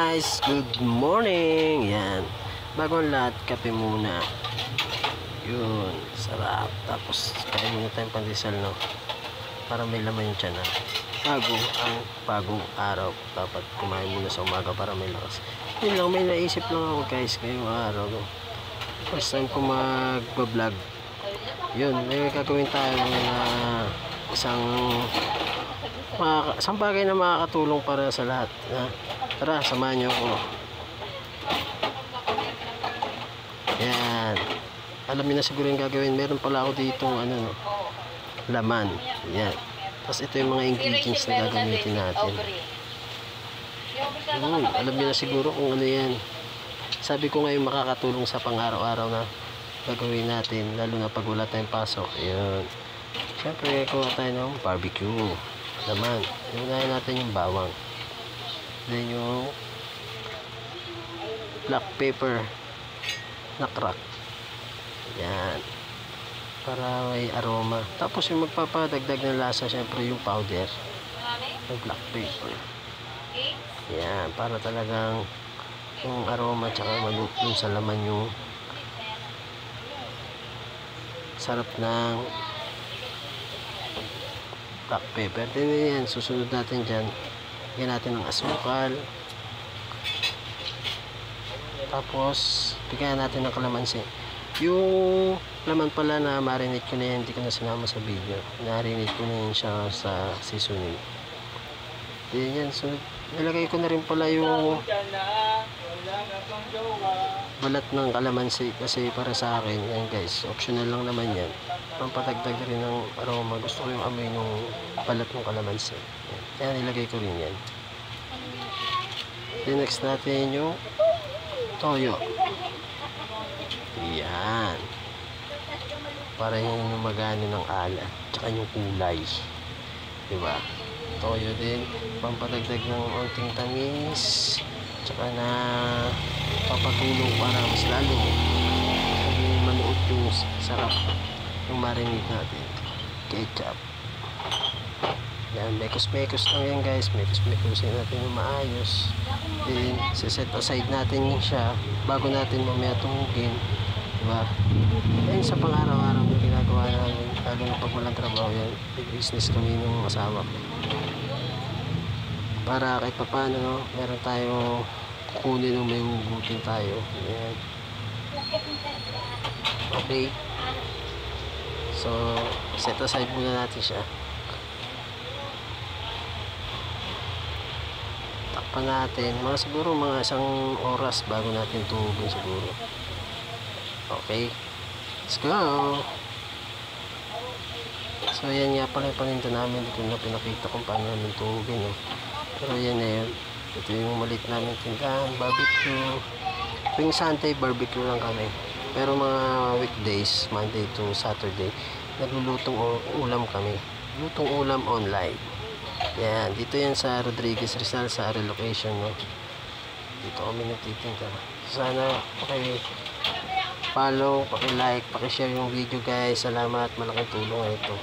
guys, good morning. Yan, bago ang lahat, kape muna. Yun, sarap. Tapos kain muna tayong pandesal, no, para may laman yung tiyan, bago ang bagong araw. Dapat kumain muna sa umaga para may lakas. Yun lang, may naisip lang ako guys ngayong araw, no. First time ko mag-vlog. Yun, may gagawin tayo na isang bagay na makakatulong para sa lahat. Tara, samahan nyo ako. Yan, alam niyo na siguro yung gagawin. Meron pala ako dito laman. Yan, tapos ito yung mga ingredients na gagamitin natin. Alam niyo na siguro kung ano yan. Sabi ko ngayon makakatulong sa pang-araw-araw na gagawin natin, lalo na pag wala tayong pasok. Yun, syempre kuha tayo ng barbecue laman. Unahin natin yung bawang, then yung black pepper na crack. Yan, para may aroma. Tapos yung magpapadagdag ng lasa, syempre yung powder ng black pepper. Yan, para talagang yung aroma tsaka malutong sa laman yung sarap ng black pepper. Then yan, susunod natin dyan, yan natin ng asukal, tapos bigyan natin ng kalamansi. Yung laman pala na marinate ko na yan, hindi ko na sinama sa video. Narinate ko na yan siya sa seasoning. Then yan, so nilagay ko na rin pala yung balat ng kalamansi, kasi para sa akin yan guys, optional lang naman yan, pampatagdag rin ng aroma. Gusto ko yung amoy ng balat ng kalamansi. Yan, nilagay ko rin yan. Then next natin yung toyo. Yan, para yung magano ng alat tsaka yung kulay, diba? Toyo din, pampatagdag ng onting tamis, tsaka na papatulong para mas lalo manuot yung sarap yung marinate natin. Ketchup. Yan, mekos-mekos lang yan guys, mekos-mekosin natin yung maayos. Then set aside natin yun siya bago natin mamaya tungugin, diba? Yan sa pang-araw-araw na ginagawa namin, lalo na pag walang trabaho. Yan, business kami ng asawa ko, para kahit papaano, no, meron tayo kukunin o may hugutin tayo. Ayan. Okay, so set aside muna natin siya. Takpan natin siguro mga isang oras bago natin tuhugin siguro. Okay, let's go. So yan nga pala yung paninda namin. Dito na pinakita kung paano namin tuhugin, no? Pero yan na yun. Ito yung maliit namin tindahan, barbecue. Tuwing Sunday, barbecue lang kami. Pero mga weekdays, Monday to Saturday, naglulutong ulam kami. Lutong ulam online. Yan, dito yan sa Rodriguez Rizal, sa relocation, no? Dito kami nagtitinda. Sana paki-follow, paki-like, paki-share yung video guys. Salamat, malaking tulong ito.